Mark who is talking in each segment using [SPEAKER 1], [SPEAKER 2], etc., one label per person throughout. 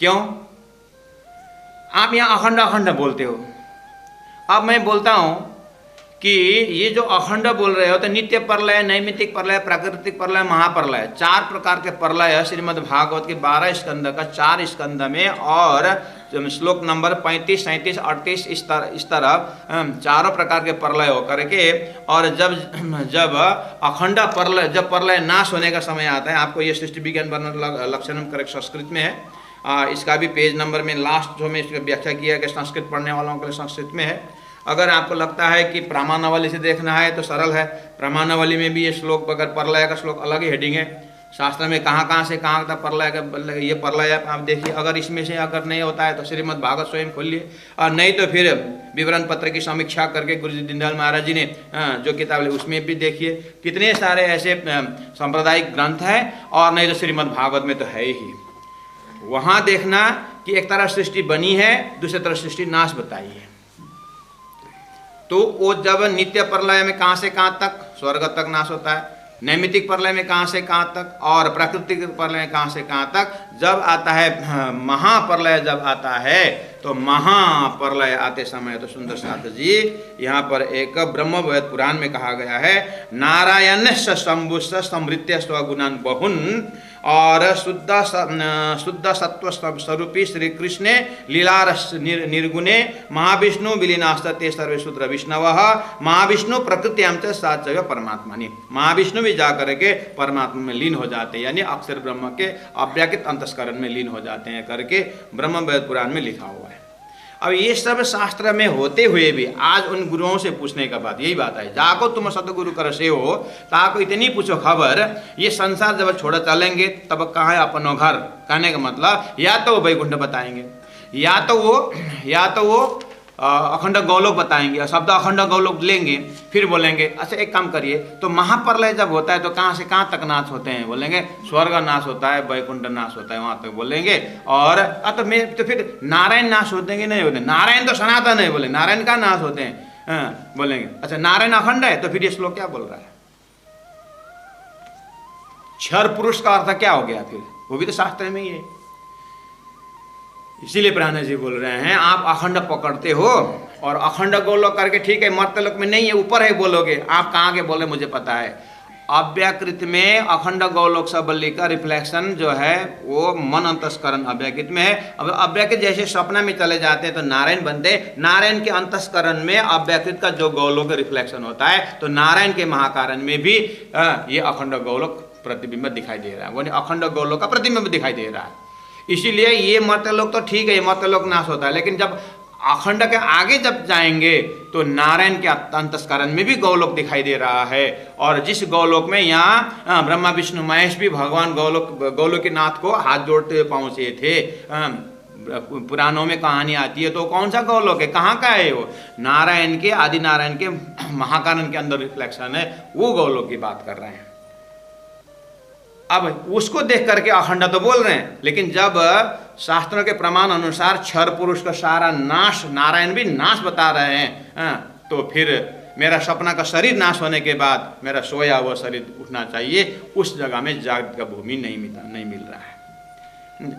[SPEAKER 1] क्यों? आप यहाँ अखंड अखंड बोलते हो। अब मैं बोलता हूँ कि ये जो अखंड बोल रहे हो तो नित्य प्रलय, नैमित्तिक प्रलय, प्राकृतिक प्रलय, महाप्रलय, 4 प्रकार के प्रलय श्रीमद् भागवत के 12 स्कंद का 4 स्कंद में और श्लोक नंबर 35, 37, 38 इस तरह चारों प्रकार के प्रलय हो करके, और जब अखंड प्रलय, जब प्रलय नाश होने का समय आता है, आपको ये सृष्टि विज्ञान वर्णन लक्षणम करेक्ट संस्कृत में है, इसका भी पेज नंबर में लास्ट जो में इसका व्याख्या किया कि संस्कृत पढ़ने वालों के लिए संस्कृत में है। अगर आपको लगता है कि प्रमाणावली से देखना है तो सरल है, प्रमाणावली में भी ये श्लोक, अगर प्रलय का श्लोक अलग ही हेडिंग है, शास्त्र में कहाँ से कहाँ तक प्रलय का, ये प्रलय आप देखिए। अगर इसमें से अगर नहीं होता है तो श्रीमद् भागवत स्वयं खोलिए, और नहीं तो फिर विवरण पत्र की समीक्षा करके गुरु जी दीनदयाल महाराज जी ने जो किताब ली उसमें भी देखिए, कितने सारे ऐसे सांप्रदायिक ग्रंथ हैं। और नहीं तो श्रीमद् भागवत में तो है ही, वहाँ देखना कि एक तरह सृष्टि बनी है, दूसरी तरफ सृष्टि नाश बताई है। तो वो जब नित्य प्रलय में कहाँ से कहाँ तक स्वर्ग तक नाश होता है, नैमित्तिक प्रलय में कहाँ से कहाँ तक, और प्राकृतिक प्रलय में कहाँ से कहाँ तक, जब आता है महाप्रलय, जब आता है तो महाप्रलय आते समय तो सुंदर साथ जी यहाँ पर एक ब्रह्मवेद पुराण में कहा गया है, नारायण शंभुष समृत्य स्वगुणान बहुन, और शुद्ध सत्व स्वरूपी श्री कृष्ण लीलारस निर्गुणे महाविष्णु विलीनास्ते सर्वे शूद्र विष्णव, महाविष्णु प्रकृत्याम च साचव्य परमात्मा। महाविष्णु भी जाकर के परमात्मा में लीन हो जाते हैं, यानी अक्षर ब्रह्म के अव्याकृत अंतस्करण में लीन हो जाते हैं करके ब्रह्म वेद पुराण में लिखा हुआ है। अब ये सब शास्त्र में होते हुए भी आज उन गुरुओं से पूछने का बात यही बात है, जाको तुम सतगुरु कर से हो, ताको इतनी पूछो खबर, ये संसार जब छोड़ चलेंगे तब कहाँ है अपनो घर। कहने का मतलब या तो वो वैकुंठ बताएंगे, या तो वो अखंड गौलोक बताएंगे, शब्द अखंड गौलोक लेंगे, फिर बोलेंगे अच्छा एक काम करिए, तो महाप्रलय जब होता है तो कहाँ से कहाँ तक नाश होते हैं, बोलेंगे स्वर्ग नाश होता है, वैकुंठ नाश होता है, वहाँ तक बोलेंगे। और तो फिर नारायण नाश होते हैं कि नहीं होते? नारायण तो सनातन है, बोले नारायण का नाश होते हैं, बोलेंगे अच्छा नारायण अखंड है, तो फिर ये श्लोक क्या बोल रहा है? क्षर पुरुष का अर्थ क्या हो गया? फिर वो भी तो शास्त्र में ही है। इसीलिए प्राण जी बोल रहे हैं आप अखंड पकड़ते हो, और अखंड गोलोक करके ठीक है, मर्तलोक में नहीं है, ऊपर है बोलोगे, आप कहाँ के बोले मुझे पता है। अव्याकृत में अखंड गौलोक सबली का रिफ्लेक्शन जो है वो मन अंतस्करण अव्याकृत में है। अब अव्याकृत जैसे सपना में चले जाते हैं तो नारायण बनते, नारायण के अंतस्करण में अव्याकृत का जो गौलोक रिफ्लेक्शन होता है, तो नारायण के महाकारण में भी ये अखंड गौलोक प्रतिबिंब दिखाई दे रहा है, वो अखंड गौलोक का प्रतिबिंब दिखाई दे रहा है। इसीलिए ये मर्त्यलोक तो ठीक है, मर्त्यलोक नाश होता है, लेकिन जब अखंड के आगे जब जाएंगे तो नारायण के अंतस्करण में भी गौलोक दिखाई दे रहा है। और जिस गौलोक में यहाँ ब्रह्मा विष्णु महेश भी भगवान गौलोक के नाथ को हाथ जोड़ते हुए पहुंचे थे, पुराणों में कहानी आती है, तो कौन सा गौलोक है, कहाँ का है वो? नारायण के, आदि नारायण के महाकारण के अंदर रिफ्लेक्शन है, वो गौलोक की बात कर रहे हैं। अब उसको देख करके अखंड तो बोल रहे हैं, लेकिन जब शास्त्रों के प्रमाण अनुसार क्षर पुरुष का सारा नाश, नारायण भी नाश बता रहे हैं, तो फिर मेरा सपना का शरीर नाश होने के बाद मेरा सोया हुआ शरीर उठना चाहिए, उस जगह में जागृत का भूमि नहीं मिल रहा है।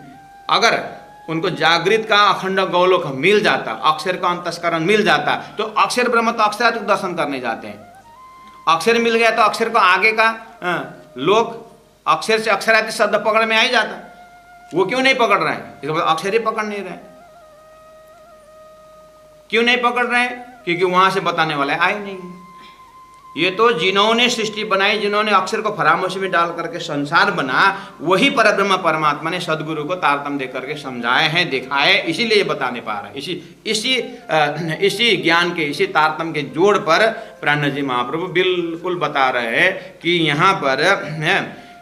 [SPEAKER 1] अगर उनको जागृत का अखंड गौलोक मिल जाता, अक्षर का अंतस्करण मिल जाता, तो अक्षर ब्रह्म तो अक्षर दर्शन करने जाते हैं। अक्षर मिल गया तो अक्षर को आगे का लोग अक्षर से अक्षरादि शब्द पकड़ में आ ही जाता, वो क्यों नहीं पकड़ रहे हैं? इसका मतलब अक्षर ही पकड़ नहीं रहे। क्यों नहीं पकड़ रहे हैं? क्योंकि वहां से बताने वाले आए नहीं। ये तो जिन्होंने सृष्टि बनाई, जिन्होंने अक्षर को फरामोशी में डाल करके संसार बना, वही परब्रह्म परमात्मा ने सदगुरु को तारतम्य दे करके समझाए हैं, दिखाए, इसीलिए ये बताने पा रहे हैं। इसी ज्ञान के, इसी तारतम्य के जोड़ पर प्राण जी महाप्रभु बिल्कुल बता रहे हैं कि यहाँ पर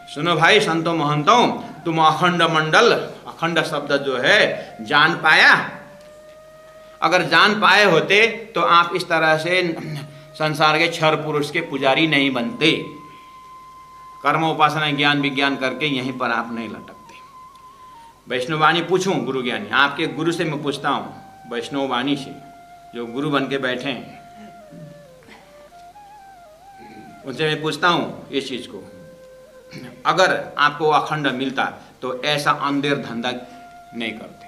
[SPEAKER 1] सुनो भाई संतो महंतों, तुम अखंड मंडल, अखंड शब्द जो है जान पाया? अगर जान पाए होते तो आप इस तरह से संसार के क्षर पुरुष के पुजारी नहीं बनते, कर्म उपासना ज्ञान विज्ञान करके यहीं पर आप नहीं लटकते। वैष्णववाणी पूछूं गुरु ज्ञानी, आपके गुरु से मैं पूछता हूं, वैष्णववाणी से जो गुरु बन के बैठे हैं, उनसे मैं पूछता हूं इस चीज को, अगर आपको अखंड मिलता तो ऐसा अंधेर धंधा नहीं करते।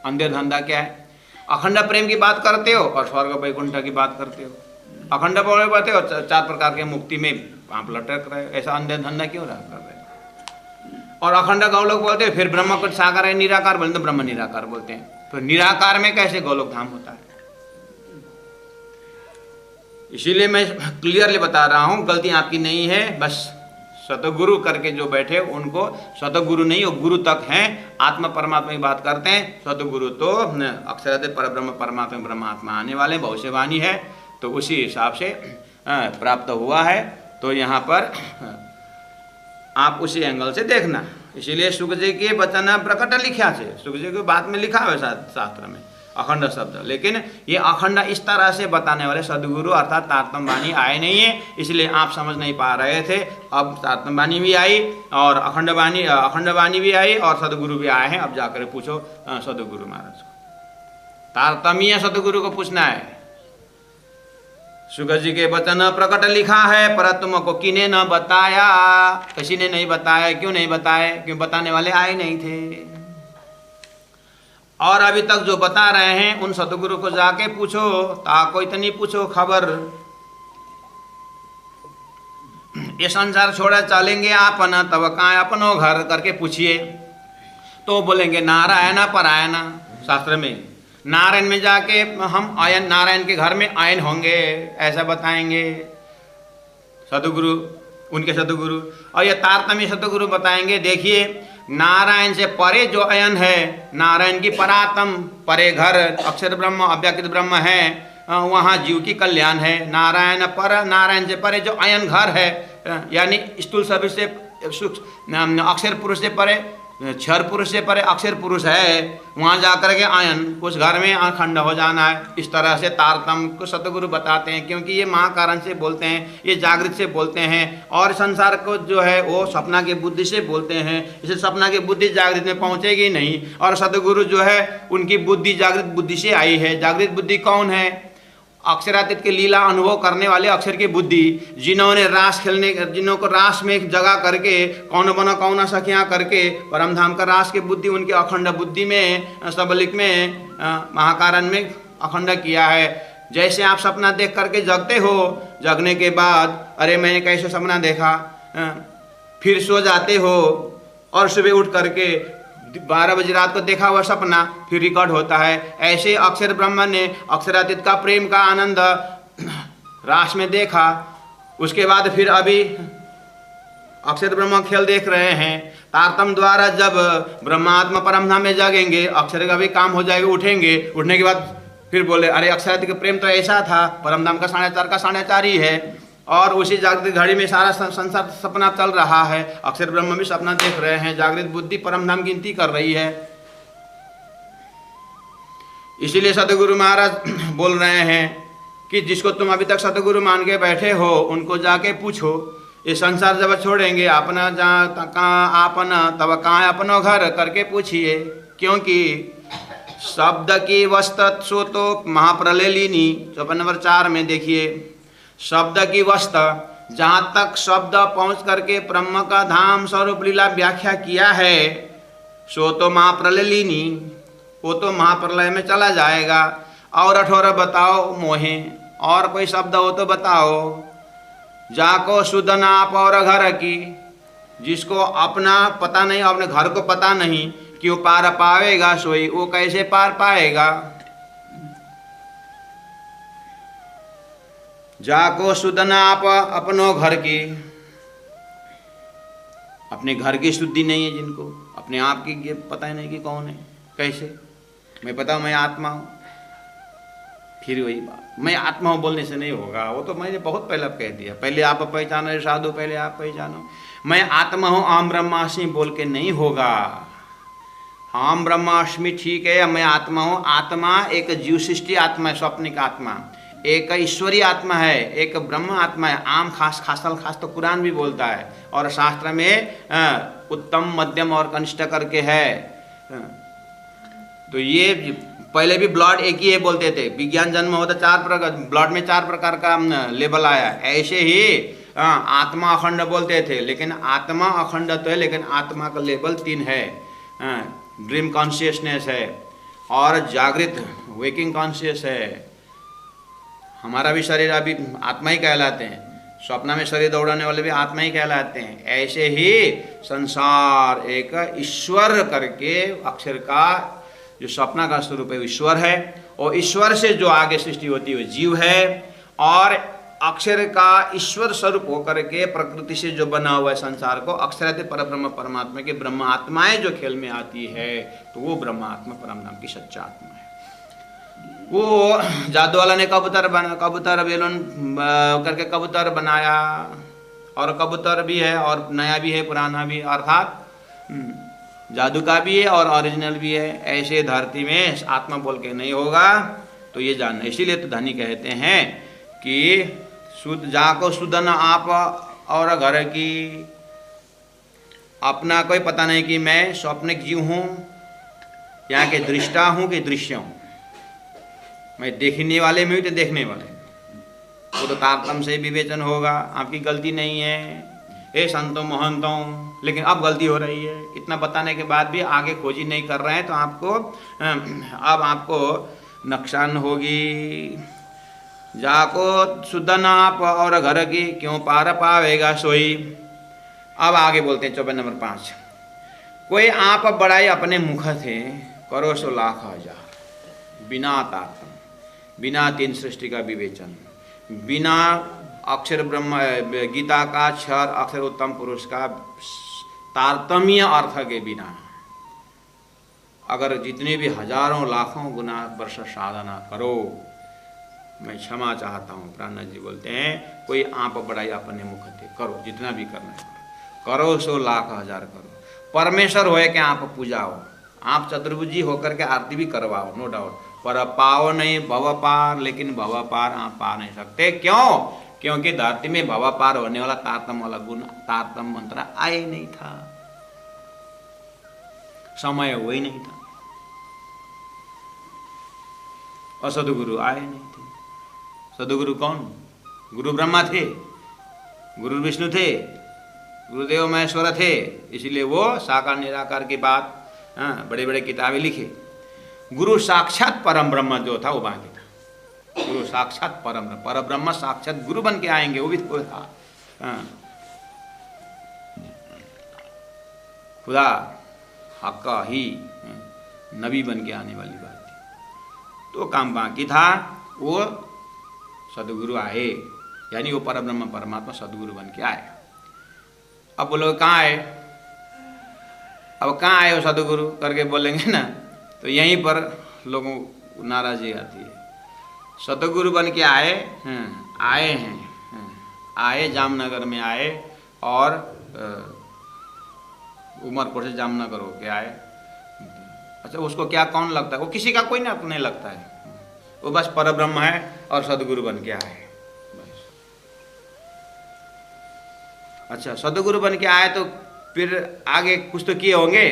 [SPEAKER 1] अंधे धंधा क्या है? अखंड प्रेम की बात करते हो और स्वर्ग वैकुंठ की बात करते हो, अखंड प्रेम बातें और 4 प्रकार के मुक्ति में आप लटक रहे हो। ऐसा अंधे धंधा क्यों रहा कर रहे हो? और अखंड गौलोक बोलते हैं, फिर ब्रह्म को साकार है निराकार बोलते, ब्रह्म निराकार बोलते हैं। तो निराकार में कैसे गोलोक धाम होता है? इसीलिए मैं क्लियरली बता रहा हूं, गलती आपकी नहीं है। बस सतगुरु करके जो बैठे उनको सतगुरु नहीं, वो गुरु तक हैं, आत्मा परमात्मा की बात करते हैं। सतगुरु तो अक्षरादि परब्रह्म परमात्मा ब्रह्मात्मा आने वाले भविष्यवाणी है, तो उसी हिसाब से प्राप्त हुआ है। तो यहाँ पर आप उसी एंगल से देखना। इसीलिए सुख जी के वचन प्रकट लिखा से, सुख जी की बात में लिखा है शास्त्र में अखंड शब्द, लेकिन ये अखंड इस तरह से बताने वाले सदगुरु अर्थात तारतम्य वाणी आए नहीं है, इसलिए आप समझ नहीं पा रहे थे। अब तारतम्य वाणी भी आई और अखंड वाणी भी आई और सदगुरु भी आए हैं। अब जाकर पूछो सदगुरु महाराज को, तारतम्य सदगुरु को पूछना है। शुगर जी के वचन प्रकट लिखा है, पर तुमको किने न बताया? किसी ने नहीं बताया। क्यों नहीं बताए? क्यों? बताने वाले आए नहीं थे। और अभी तक जो बता रहे हैं उन सतगुरु को जाके पूछो, ताको इतनी पूछो खबर, ये संसार छोड़ा चलेंगे आपन तब कहाँ अपनो घर करके पूछिए, तो बोलेंगे नारायण परायण। शास्त्र में नारायण में जाके हम आयन, नारायण के घर में आयन होंगे, ऐसा बताएंगे सतगुरु, उनके सतगुरु। और ये तारतम्य सतगुरु बताएंगे, देखिए नारायण से परे जो अयन है, नारायण की परातम परे घर अक्षर ब्रह्म अव्यक्त ब्रह्म है, वहाँ जीव की कल्याण है। नारायण पर, नारायण से परे जो अयन घर है, यानी स्थूल शरीर से अक्षर पुरुष से परे, क्षर पुरुष से परे अक्षर पुरुष है, वहाँ जाकर के आयन उस घर में अखंड हो जाना है। इस तरह से तारतम्य को सतगुरु बताते हैं, क्योंकि ये महाकारण से बोलते हैं, ये जागृत से बोलते हैं, और संसार को जो है वो सपना की बुद्धि से बोलते हैं। इसे सपना की बुद्धि जागृत में पहुँचेगी नहीं, और सतगुरु जो है उनकी बुद्धि जागृत बुद्धि से आई है। जागृत बुद्धि कौन है? अक्षरातीत के लीला अनुभव करने वाले अक्षर की बुद्धि, जिन्होंने रास खेलने, जिन्हों को रास में जगा करके कौन बना कौन सखियाँ करके परम धाम का रास की बुद्धि उनके अखंड बुद्धि में सबलिक में महाकारण में अखंड किया है। जैसे आप सपना देख करके जगते हो, जगने के बाद अरे मैंने कैसे सपना देखा, फिर सो जाते हो और सुबह उठ करके 12 बजे रात को देखा हुआ सपना फिर रिकॉर्ड होता है। ऐसे अक्षर ब्रह्म ने अक्षरातीत का प्रेम का आनंद रास में देखा, उसके बाद फिर अभी अक्षर ब्रह्म खेल देख रहे हैं। तारतम्य द्वारा जब ब्रह्मात्मा परमधाम में जागेंगे, अक्षर का भी काम हो जाएगा, उठेंगे, उठने के बाद फिर बोले अरे अक्षरातीत का प्रेम तो ऐसा था, परमधाम का 4.5 का 4.5 ही है, और उसी जागृत घड़ी में सारा संसार सपना चल रहा है। अक्षर ब्रह्म भी सपना देख रहे हैं, जागृत बुद्धि परमधाम गिनती कर रही है। इसीलिए सतगुरु महाराज बोल रहे हैं कि जिसको तुम अभी तक सतगुरु मान के बैठे हो, उनको जाके पूछो, ये संसार जब छोड़ेंगे अपना जहाँ कहाँ आपन तब कहाँ अपनो घर करके पूछिए। क्योंकि शब्द की वस्तु सो तो महाप्रलय लीनी 54 नंबर 4 में देखिए, शब्द की वस्तु, जहाँ तक शब्द पहुँच करके ब्रह्म का धाम स्वरूप लीला व्याख्या किया है, सो तो महाप्रलय लीनी, वो तो महाप्रलय में चला जाएगा। और 18 बताओ मोहे, और कोई शब्द हो तो बताओ। जाको शुद्ध नाप और घर की, जिसको अपना पता नहीं, अपने घर को पता नहीं, क्यों पार पावेगा सोई, वो कैसे पार पाएगा। जाको शुद्ध नाप अपनो घर की, अपने घर की शुद्धि नहीं है, जिनको अपने आप की पता ही नहीं कि कौन है, कैसे मैं पता मैं आत्मा हूँ। फिर वही बात, मैं आत्मा हूँ बोलने से नहीं होगा, वो तो मैंने बहुत पहले कह दिया। पहले आप पहचानो साधु, पहले आप पहचानो मैं आत्मा हूँ, आम ब्रह्मास्मि बोल के नहीं होगा। आम ब्रह्मास्मि ठीक है, मैं आत्मा हूँ। आत्मा एक जीव सृष्टि आत्मा है, स्वप्निक आत्मा, एक ईश्वरीय आत्मा है, एक ब्रह्म आत्मा है। आम खास खास तो कुरान भी बोलता है, और शास्त्र में उत्तम मध्यम और कनिष्ठ करके है। तो ये पहले भी ब्लड एक ही है बोलते थे, विज्ञान जन्म होता 4 प्रकार, ब्लड में 4 प्रकार का लेबल आया। ऐसे ही आत्मा अखंड बोलते थे, लेकिन आत्मा अखंड तो है, लेकिन आत्मा का लेबल 3 है। ड्रीम कॉन्शियसनेस है और जागृत वेकिंग कॉन्शियस है। हमारा भी शरीर अभी आत्मा ही कहलाते हैं, स्वप्न में शरीर दौड़ाने वाले भी आत्मा ही कहलाते हैं। ऐसे ही संसार एक ईश्वर करके अक्षर का जो स्वप्न का स्वरूप है ईश्वर है, और ईश्वर से जो आगे सृष्टि होती है वो जीव है, और अक्षर का ईश्वर स्वरूप होकर के प्रकृति से जो बना हुआ है संसार को अक्षर परब्रह्म परमात्मा के ब्रह्म आत्माएं जो खेल में आती है, तो वो ब्रह्म आत्मा परम नाम की सच्चा आत्मा है। वो जादू वाला ने कबूतर बेलून करके कबूतर बनाया, और कबूतर भी है और नया भी है पुराना भी, अर्थात जादू का भी है और ओरिजिनल भी है। ऐसे धरती में आत्मा बोल के नहीं होगा, तो ये जानना। इसीलिए तो धनी कहते हैं कि जाको सुदन आप और घर की, अपना कोई पता नहीं कि मैं स्वप्निक जीव हूँ, यहाँ के दृष्टा हूँ कि दृश्य हूँ। मैं देखने वाले में भी तो देखने वाले, वो तो तारतम से विवेचन होगा। आपकी गलती नहीं है ए संतों महंतों, लेकिन अब गलती हो रही है। इतना बताने के बाद भी आगे खोजी नहीं कर रहे हैं, तो अब आपको नुकसान होगी। जाको सुदन आप और घर की, क्यों पार पावेगा सोई। अब आगे बोलते हैं 24 नंबर 5। कोई आप बड़ाई अपने मुख थे, करो सो लाख हजार। बिना तारतम, बिना तीन सृष्टि का विवेचन, बिना अक्षर ब्रह्म गीता का क्षर अक्षर उत्तम पुरुष का तारतम्य अर्थ के बिना, अगर जितने भी हजारों लाखों गुना वर्ष साधना करो, मैं क्षमा चाहता हूँ। प्राणनाथ जी बोलते हैं कोई आप बड़ाई अपने मुख थे, करो जितना भी करना है करो, सो लाख हजार करो। परमेश्वर होए कि आप पूजाओ, आप चतुर्भुजी होकर के आरती भी करवाओ, नो डाउट, पर पाओ नहीं भव पार। लेकिन भव पार आप पा नहीं सकते। क्यों? क्योंकि धरती में भव पार होने वाला तारतम वाला गुण, तारतम मंत्र आए नहीं था, समय हुआ ही नहीं था, और सदगुरु आए नहीं थे। सदगुरु कौन? गुरु ब्रह्मा थे, गुरु विष्णु थे, गुरुदेव महेश्वर थे। इसलिए वो साकार निराकार की बात बड़े बड़े किताबें लिखे। गुरु साक्षात परम ब्रह्म जो था वो बाकी था। गुरु साक्षात पर ब्रह्म साक्षात गुरु बन के आएंगे, वो भी तो था। खुदा हक्का ही नबी बन के आने वाली बात थी, तो काम बाकी था। वो सदगुरु आए, यानी वो परब्रह्म परमात्मा सदगुरु बन के आए। अब बोलो कहाँ आए, अब कहाँ आए वो सदगुरु करके बोलेंगे ना, तो यहीं पर लोगों को नाराजी आती है। सतगुरु बन के आए आए हैं, आए जामनगर में आए, और उमरपुर से जामनगर होके आए। अच्छा, उसको क्या कौन लगता है? वो किसी का कोई नहीं लगता है, वो बस परब्रह्म है और सदगुरु बन के आए बस। अच्छा, सदगुरु बन के आए तो फिर आगे कुछ तो किए होंगे।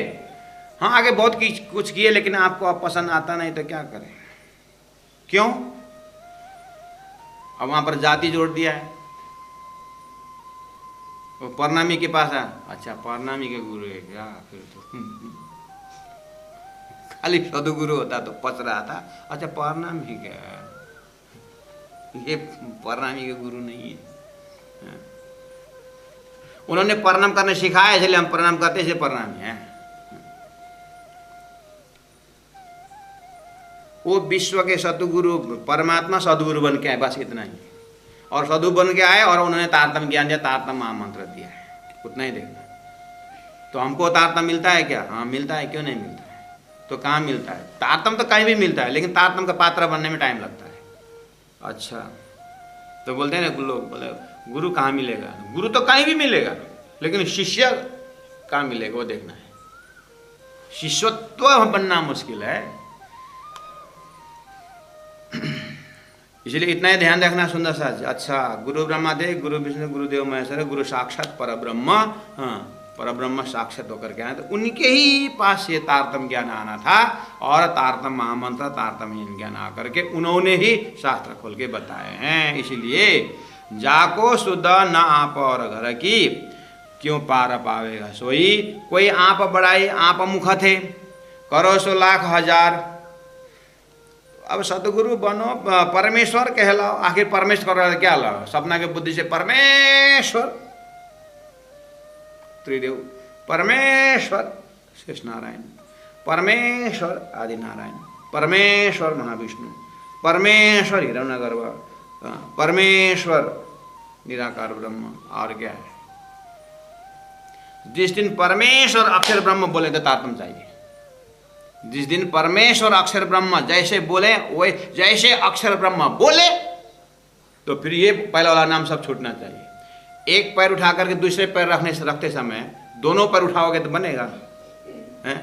[SPEAKER 1] हाँ, आगे बहुत कुछ किए, लेकिन आपको अब पसंद आता नहीं तो क्या करें? क्यों? अब वहां पर जाति जोड़ दिया है। वो परनामी के पास है, अच्छा परनामी के गुरु है क्या? फिर तो खाली सदगुरु होता तो पच रहा था। अच्छा परनामी क्या है? ये परनामी के गुरु नहीं है। उन्होंने प्रणाम करने सिखाया, इसलिए हम प्रणाम करते, इसलिए प्रणामी है। वो विश्व के सतगुरु परमात्मा सदगुरु बन के आए, बस इतना ही। और सदगुरु बन के आए और उन्होंने तारतम ज्ञान दिया, तारतम महामंत्र दिया है, उतना ही देखना। तो हमको तारतम मिलता है क्या? हाँ मिलता है, क्यों नहीं मिलता है? तो कहाँ मिलता है? तारतम तो कहीं भी मिलता है, लेकिन तारतम का पात्र बनने में टाइम लगता है। अच्छा, तो बोलते हैं ना लोग, बोले गुरु कहाँ मिलेगा? गुरु तो कहीं भी मिलेगा, लेकिन शिष्य कहाँ मिलेगा वो देखना है। शिष्यत्व बनना मुश्किल है। इसलिए इतना ही ध्यान रखना सुंदर सा। अच्छा, गुरु ब्रह्मा थे, गुरु विष्णु, गुरुदेव महेश्वर, गुरु साक्षात परब्रह्म, हाँ परब्रह्म साक्षात होकर के आए, तो उनके ही पास ये तारतम ज्ञान आना था, और तारतम महामंत्र तारतम ज्ञान आकर के उन्होंने ही शास्त्र खोल के बताए हैं। इसलिए जाको शुद्ध न आप और घर की, क्यों पार पावेगा सोई। कोई आप बड़ाई आप मुख थे, करो सो लाख हजार। अब सदगुरु बनो, परमेश्वर कहलाओ। आखिर परमेश्वर का क्या लाओ? सपना के बुद्धि से परमेश्वर, त्रिदेव परमेश्वर, शेष नारायण परमेश्वर, आदि नारायण परमेश्वर, महाविष्णु परमेश्वर, हिरण्यगर्भ परमेश्वर, निराकार ब्रह्म। और क्या है? जिस दिन परमेश्वर अक्षर ब्रह्म बोले तो तारतम्य चाहिए। जिस दिन परमेश्वर अक्षर ब्रह्म जैसे बोले, वही जैसे अक्षर ब्रह्म बोले, तो फिर ये पहला वाला नाम सब छूटना चाहिए। एक पैर उठा करके दूसरे पैर रखते समय दोनों पैर उठाओगे तो बनेगा? हैं?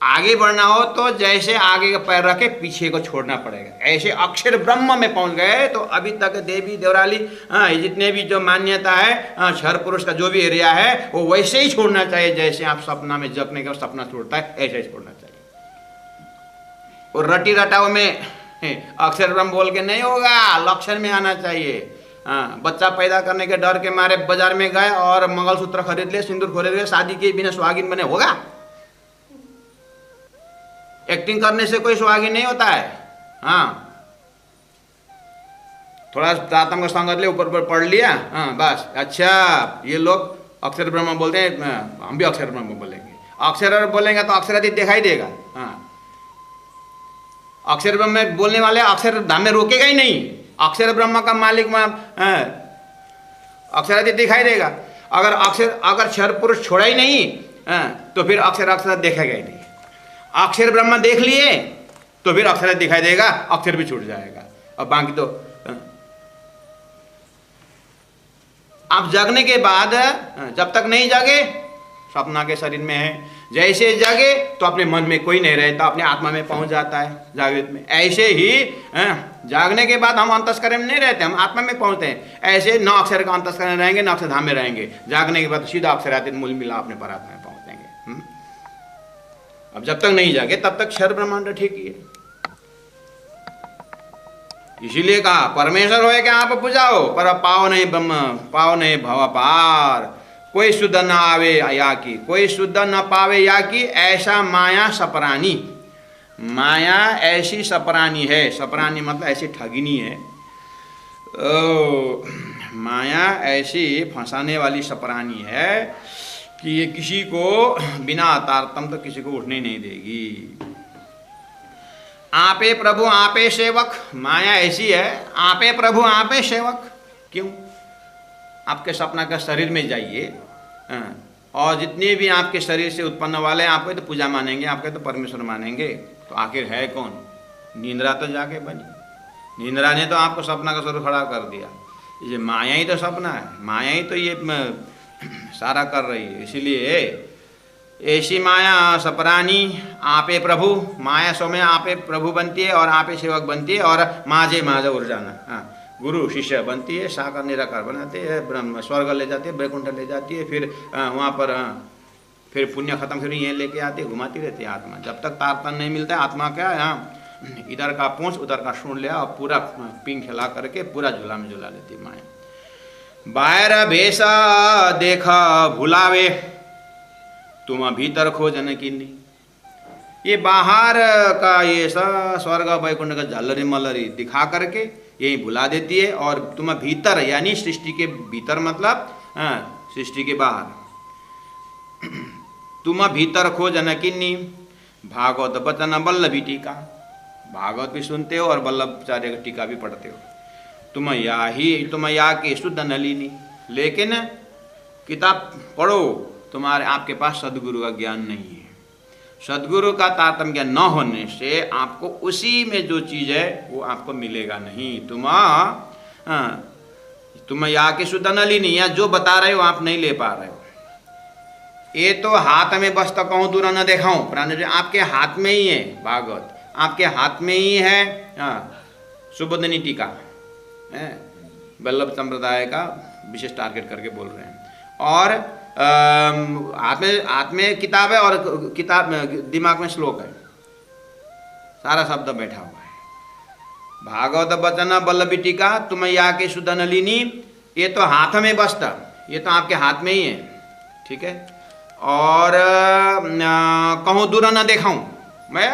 [SPEAKER 1] आगे बढ़ना हो तो जैसे आगे का पैर रखे पीछे को छोड़ना पड़ेगा। ऐसे अक्षर ब्रह्म में पहुंच गए तो अभी तक देवी देवराली जितने भी जो मान्यता है क्षर पुरुष का जो भी एरिया है वो वैसे ही छोड़ना चाहिए। जैसे आप सपना में जपने का सपना छोड़ता है ऐसे ही छोड़ना चाहिए। और रटी रटाओ में अक्षर ब्रह्म बोल के नहीं होगा, लक्षण में आना चाहिए। बच्चा पैदा करने के डर के मारे बाजार में गए और मंगलसूत्र खरीद लिए, सिंदूर खरीद लिए, शादी के बिना सुहागिन बने, होगा? एक्टिंग करने से कोई सुहागिन नहीं होता है। थोड़ा प्रातम का संगत ले, ऊपर ऊपर पढ़ लिया, बस। अच्छा ये लोग अक्षर ब्रह्म बोलते हैं, हम भी अक्षर ब्रह्म बोलेंगे। अक्षर बोलेंगे तो अक्षरातीत दिखाई देगा। अक्षर ब्रह्म में बोलने वाले अक्षर धाम में रोकेगा ही नहीं। अक्षर ब्रह्म का मालिक अक्षरातीत दिखाई देगा। अगर क्षर पुरुष छोड़ा ही नहीं तो फिर अक्षर देखेगा ही नहीं। अक्षर ब्रह्म देख लिए तो फिर अक्षर दिखाई देगा, अक्षर भी छूट जाएगा। अब बाकी तो आप जगने के बाद, जब तक नहीं जागे सपना के शरीर में है, जैसे जागे तो अपने मन में कोई नहीं रहता, अपने आत्मा में पहुंच जाता है जागृत में। ऐसे ही जागने के बाद हम अंतस्करण में नहीं रहते, हम आत्मा में पहुंचते हैं। ऐसे 9 अक्षर का अंतस्करण रहेंगे, 9 अक्षरधाम में रहेंगे। जागने के बाद सीधा अक्षरातीत मूल मिला अपने परात्मा में पहुंचेंगे। अब जब तक नहीं जागे तब तक क्षर ब्रह्मांड ठीक ही है। इसीलिए कहा परमेश्वर होए क्या आप पूजाओ, पर पाओ नहीं ब्रह्म, पाओ नहीं भव पार। कोई शुद्ध न आवे या की, कोई शुद्ध न पावे या की, ऐसा माया सपरानी। माया ऐसी सपरानी है, सपरानी मतलब ऐसी ठगिनी है। माया ऐसी फंसाने वाली सपरानी है कि ये किसी को बिना तारतम तो किसी को उठने नहीं देगी। आपे प्रभु आपे सेवक, माया ऐसी है, आपे प्रभु आपे सेवक। क्यों? आपके सपना का शरीर में जाइए और जितने भी आपके शरीर से उत्पन्न वाले आपको तो पूजा मानेंगे, आपके तो परमेश्वर मानेंगे। तो आखिर है कौन? नींद्रा तो जाके बनी। नींद्रा ने तो आपको सपना का स्वरूप खड़ा कर दिया। ये माया ही तो सपना है, माया ही तो ये सारा कर रही है। इसीलिए ऐसी माया सपरानी आपे प्रभु, माया सो में आपे प्रभु बनती है और आपे सेवक बनती है और माजे माजे उर्जाना गुरु शिष्य बनती है, साकार निराकार बनाते हैं, ब्रह्म स्वर्ग ले जाती है, वैकुंठ ले जाती है, फिर वहाँ पर फिर पुण्य खत्म, फिर ये लेके आती है, घुमाती रहती है आत्मा। जब तक तारतम्य नहीं मिलता है आत्मा क्या इधर का पूंछ उधर का सूंड लिया और पूरा पिंग खिला करके पूरा झूला में झूला लेती है माया। बाहर भेसा देखा भुलावे, तुम भीतर खोजन कीनी। ये बाहर का ये सब स्वर्ग वैकुंठ का झलरी मलरी दिखा करके यही भुला देती है, और तुम भीतर यानी सृष्टि के भीतर मतलब सृष्टि के बाहर। तुम भीतर खोजन कीनी, भागवत बचन वल्लभी टीका। भागवत भी सुनते हो और वल्लभाचार्य का टीका भी पढ़ते हो। तुम या के शुद्ध नलिनी, लेकिन किताब पढ़ो, तुम्हारे आपके पास सदगुरु का ज्ञान नहीं है। सदगुरु का तारतम्य ज्ञान न होने से आपको उसी में जो चीज़ है वो आपको मिलेगा नहीं। तुम या के शुद्ध नलिनी, या जो बता रहे हो आप नहीं ले पा रहे हो। ये तो हाथ में बस तो कहूँ दूर न देखाऊँ, प्राण आपके हाथ में ही है। भागवत आपके हाथ में ही है। सुबोधनी टीका वल्लभ संप्रदाय का विशेष टारगेट करके बोल रहे हैं। और हाथ में किताब है और किताब में दिमाग में श्लोक है, सारा शब्द बैठा हुआ है। भागवत वचन वल्लभी टीका तुम या के शुद्ध नलिनी, ये तो हाथ में बसता, ये तो आपके हाथ में ही है, ठीक है। और कहूँ दूर न देखाऊं, मैं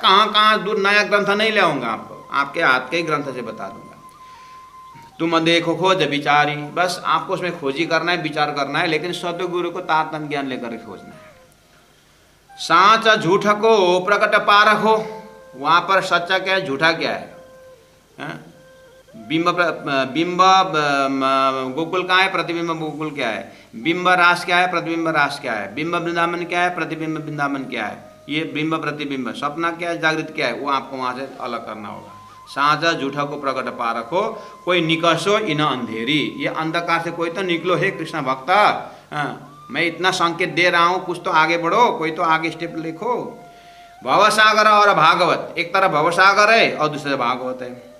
[SPEAKER 1] कहाँ दूर नया ग्रंथ नहीं ले आऊँगा आपको, आपके हाथ के ही ग्रंथ से बता दूंगा। तुम देखो खोज विचारी, बस आपको उसमें खोजी करना है, विचार करना है, लेकिन सदगुरु को तारतम्य ज्ञान लेकर खोजना है। साँच झूठ को प्रकट पारखो, वहाँ पर सच्चा क्या है, झूठा क्या है? बिंब गोकुल कहाँ है, प्रतिबिंब गोकुल क्या है? बिंब रास क्या है, प्रतिबिंब रास क्या है? बिंब वृंदावन क्या है, प्रतिबिंब वृंदावन क्या है? ये बिंब प्रतिबिंब, सपना क्या है, जागृत क्या है, वो आपको वहाँ से अलग करना होगा। साँचा झूठा को प्रकट पारखो, कोई निकसो इन अंधेरी, ये अंधकार से कोई तो निकलो हे कृष्ण भक्ता। मैं इतना संकेत दे रहा हूँ, कुछ तो आगे बढ़ो, कोई तो आगे स्टेप लिखो। भवसागर और भागवत, एक तरफ भवसागर है और दूसरे भागवत है।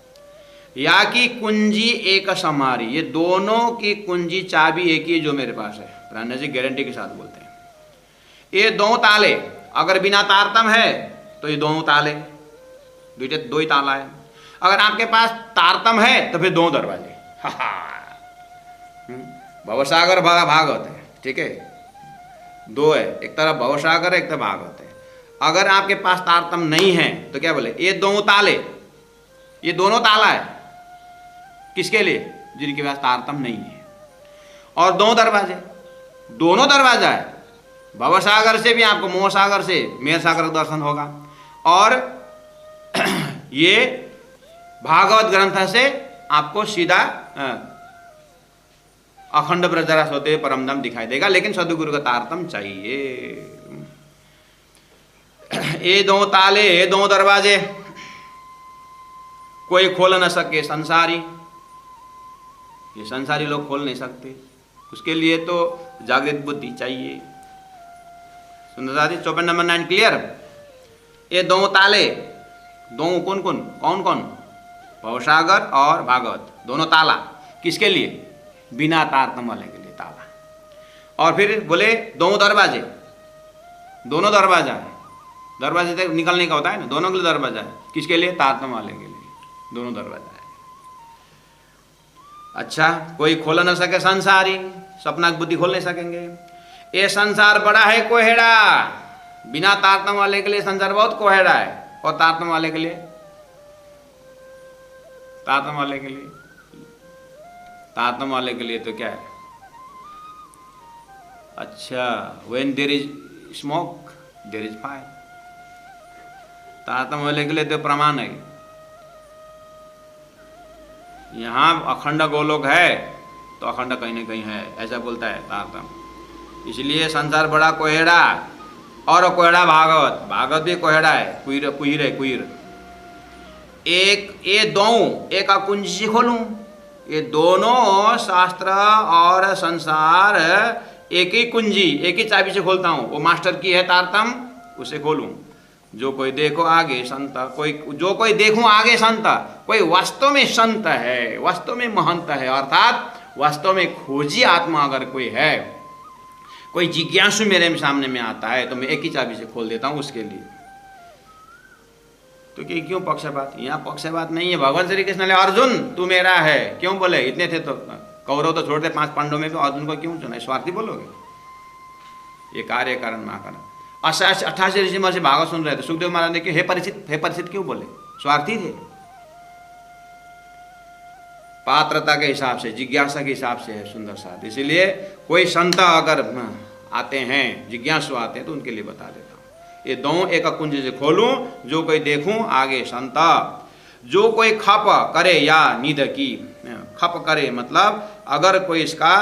[SPEAKER 1] या की कुंजी एक समारी, ये दोनों की कुंजी चाबी एक ही जो मेरे पास है, प्राण जी गारंटी के साथ बोलते हैं। ये दो ताले अगर बिना तारतम है तो ये दोनों ताले, दो ही ताला है। अगर आपके पास तारतम है तो फिर दो दरवाजे। भवसागर भागवत है, ठीक है, दो है, एक तरफ भवसागर है, एक तरफ भागवत है। अगर आपके पास तारतम नहीं है तो क्या बोले, ये दोनों ताले, ये दोनों ताला है, किसके लिए? जिनके पास तारतम नहीं है। और दो दरवाजे, दोनों दरवाजा है, भवसागर से भी आपको मोह सागर से मेर सागर का दर्शन होगा, और ये भागवत ग्रंथ से आपको सीधा अखंड ब्रजरस होते हुए परमधाम दिखाई देगा। लेकिन सदगुरु का तारतम चाहिए। ये दो ताले, ये दो दरवाजे कोई खोल न सके संसारी, ये संसारी लोग खोल नहीं सकते, उसके लिए तो जागृत बुद्धि चाहिए। सुंदरता जी, चौपन नंबर 9 क्लियर। ये दो ताले, दो कौन कौन? भवसागर और भागवत, दोनों ताला किसके लिए? बिना तारतम वाले के लिए ताला। और फिर बोले दो दरवाजे, दोनों दरवाजा है, दरवाजे से निकलने का होता है ना, दोनों के लिए दरवाजा है, किसके लिए? तारतम वाले के लिए, दोनों दरवाजा है। अच्छा, कोई खोल न सके संसारी, सपना की बुद्धि खोल नहीं सकेंगे। ये संसार बड़ा है कोहेड़ा, बिना तारतम वाले के लिए संसार बहुत कोहेड़ा है, और तारतम वाले के लिए, तारतम वाले के लिए, तारतम वाले के लिए तो क्या है? अच्छा, when there is smoke there is fire, तारतम वाले के लिए तो प्रमाण है। यहाँ अखंड गोलोक है तो अखंड कहीं ना कहीं है, ऐसा बोलता है तारतम। इसलिए संसार बड़ा कोहेड़ा, और कोहेड़ा भागवत, भागवत भी कोहेड़ा है, कुहिर है कुहिर। एक ये दो, एक कुंजी खोलूं, ये दोनों शास्त्र और संसार एक ही कुंजी, एक ही चाबी से खोलता हूँ। वो मास्टर की है तारतम, उसे खोलूं। जो कोई देखो आगे संत, जो कोई देखूं आगे संत, कोई वास्तव में संत है, वास्तव में महंत है, अर्थात वास्तव में खोजी आत्मा अगर कोई है, कोई जिज्ञासु मेरे सामने में आता है, तो मैं एक ही चाबी से खोल देता हूँ उसके लिए। तो क्यों पक्षपात? यहाँ पक्षपात नहीं है। भगवान श्री कृष्ण ने अर्जुन तू मेरा है क्यों बोले? इतने थे तो कौरव तो छोड़ दे, 5 पांडवों में भी अर्जुन को क्यों चुना? स्वार्थी बोलोगे? ये कार्य कारण महाकारण। 88 ऋषि महर्षि भागवत सुन रहे थे, सुखदेव महाराज ने क्यों हे परीक्षित क्यों बोले? स्वार्थी थे। पात्रता के हिसाब से, जिज्ञासा के हिसाब से है सुंदर साथ। इसीलिए कोई संत अगर आते हैं, जिज्ञासु आते हैं, तो उनके लिए बता देता हूँ। ये दो एक कुंज से खोलूं, जो कोई देखूं आगे संत, जो कोई खप करे या निध की। खप करे मतलब अगर कोई इसका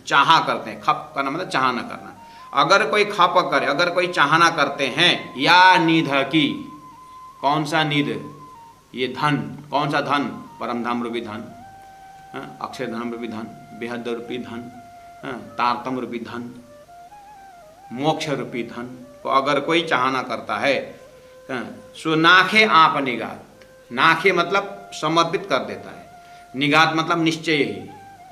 [SPEAKER 1] चाहा करते हैं, खप करना मतलब चाहना करना। अगर कोई खप करे, अगर कोई चाहना करते हैं, या निध की, कौन सा निध? ये धन, कौन सा धन? परम धाम रूपी धन, अक्षय धाम रूपी धन, बेहद रूपी धन, तारतम रूपी धन, मोक्ष रूपी धन को अगर कोई चाहना करता है, सो नाखे आप निगात। नाखे मतलब समर्पित कर देता है, निगात मतलब निश्चय ही,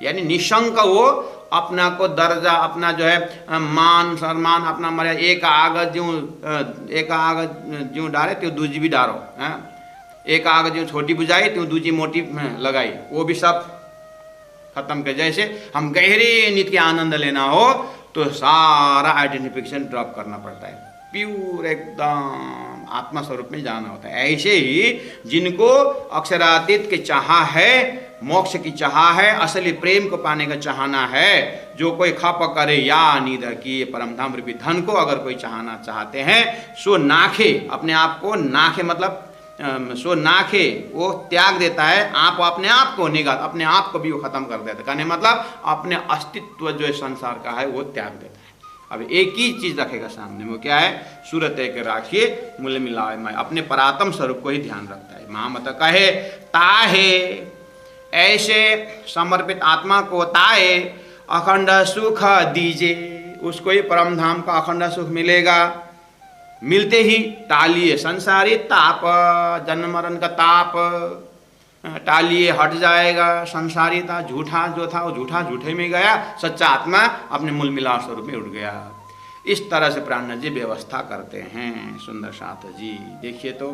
[SPEAKER 1] यानी निशंक वो अपना को दर्जा, अपना जो है मान सम्मान, अपना मर्यादा, एक आग ज्यों डाले त्यों दूजी भी डारो, एक आग ज्यों छोटी बुझाई त्यों दूजी मोटी लगाई, वो भी सब खत्म कर। जैसे हम गहरे नित्य आनंद लेना हो तो सारा आइडेंटिफिकेशन ड्रॉप करना पड़ता है, प्योर एकदम आत्मा स्वरूप में जाना होता है। ऐसे ही जिनको अक्षरातीत की चाह है, मोक्ष की चाह है, असली प्रेम को पाने का चाहना है, जो कोई खप करे या निध की परम धाम रूपी धन को अगर कोई चाहना चाहते हैं, सो नाखे, अपने आप को नाखे मतलब सो नाखे, वो त्याग देता है, आप अपने आप को निगाह, अपने आप को भी वो खत्म कर देता है। कहने मतलब अपने अस्तित्व जो संसार का है वो त्याग देता है। अब एक ही चीज रखेगा सामने, वो क्या है, सूरत एक राखिए मूल्य मिलाए मैं, अपने परात्म स्वरूप को ही ध्यान रखता है। महामत कहे ताहे, ऐसे समर्पित आत्मा को ताए अखंड सुख दीजिए, उसको ही परम धाम का अखंड सुख मिलेगा। मिलते ही टालिए संसारी ताप, जन्म मरण का ताप टालिए, हट जाएगा। संसारी था, झूठा जो था वो झूठा झूठे में गया, सच्चा आत्मा अपने मूल मिलाप स्वरूप में उठ गया। इस तरह से प्राणनाथ जी व्यवस्था करते हैं। सुंदर साथ जी देखिए तो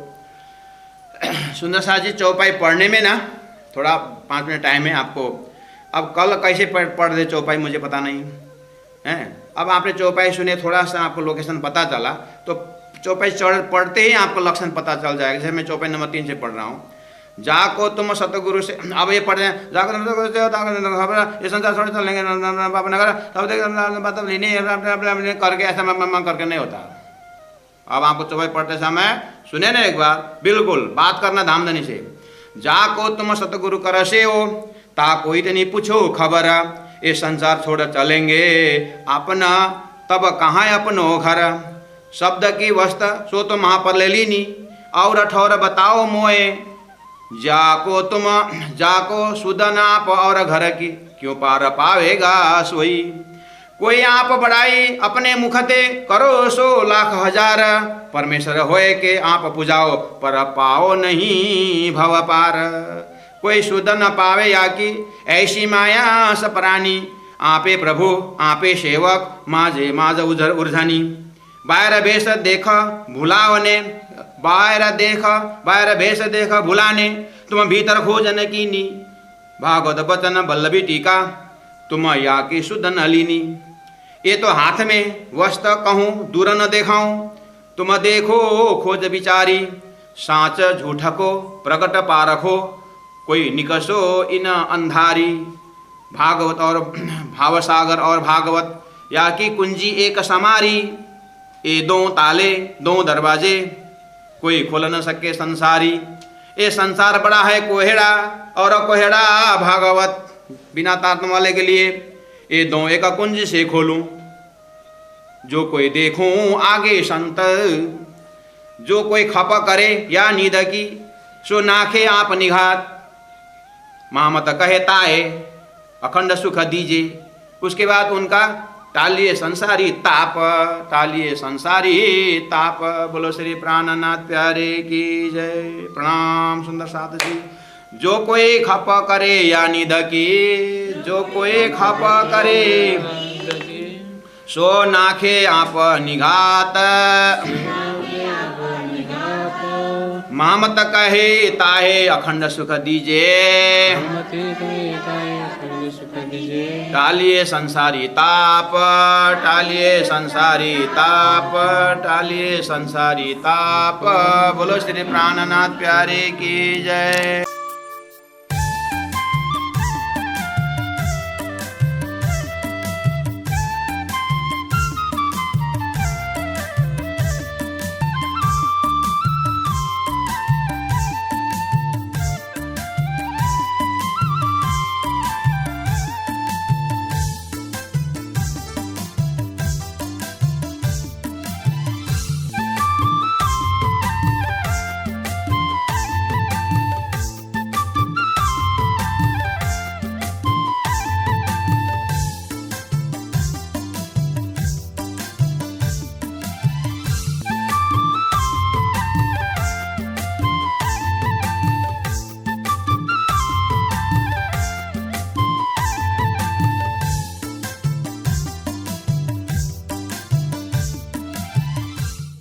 [SPEAKER 1] सुंदर साथ जी चौपाई पढ़ने में ना थोड़ा 5 मिनट टाइम है आपको। अब कल कैसे पढ़ दे चौपाई मुझे पता नहीं है। अब आपने चौपाई सुने, थोड़ा सा आपको लोकेशन पता चला, तो चौपाई पढ़ते ही आपको लक्षण पता चल जाएगा। जैसे मैं चौपाई नंबर 3 से पढ़ रहा हूँ, जाको तुम सतगुरु से, अब ये पढ़ रहे हैं, जाको तुम सतगुरु से ये संसार छोड़ चलेंगे नगर, तब मतलब लेने करके ऐसा करके नहीं होता। अब आपको चौपाई पढ़ते समय सुने ना एक बार, बिल्कुल बात करना धामधनी से। जाको तुम सतगुरु कर से हो, ता कोई तो नहीं पूछो खबर, ये संसार छोड़ चलेंगे अपना, तब कहाँ अपनो घर। शब्द की वस्ता सो तो वहाँ पर ले लीनी, और ठौर बताओ मोए, जाको सुदन आप और घर की, क्यों पार पावेगा सोई। कोई आप बढ़ाई अपने मुखते, करो 100 लाख हजार, परमेश्वर होए के आप पुजाओ, पर पाओ नहीं भव पार। कोई सुध न पावे या की ऐसी माया सपरानी, आपे प्रभु आपे सेवक माजे माज उजर उर्झानी। बाहर भेष देख भुलावने, बाहर भेष देख भुलाने, तुम भीतर खोजन कीनी। भागवत बचन बल्लभी टीका, तुम या की सुध न लीनी। ये तो हाथ में वस्त्र कहूँ दूर न देखाऊं, तुम देखो खोज विचारी। साँच झूठ को प्रकट पारखो, कोई निकसो इन अंधारी। भागवत और भावसागर और भागवत, या की कुंजी एक समारी। ये 2 ताले 2 दरवाजे, कोई खोल न सके संसारी। ये संसार बड़ा है कोहेड़ा, और कोहेड़ा भागवत बिना तारने वाले के लिए। ये 2 एक कुंज से खोलूं, जो कोई देखूं आगे संत। जो कोई खप करे या निध की, सो नाखे आप निघात। महामत कहता है अखंड सुख दीजिए। उसके बाद उनका टालिए संसारी ताप, टालिए संसारी ताप। बोलो श्री प्राणनाथ प्यारे की जय। प्रणाम सुंदर साथ जी। जो कोई खप करे या निध की, जो कोई खप करे सो नाखे आप निघात। महामत कहे ताहे अखंड सुख दीजिए। टालिए संसारी ताप, टालिए संसारी ताप, टालिए संसारी ताप। बोलो श्री प्राणनाथ प्यारे की जय।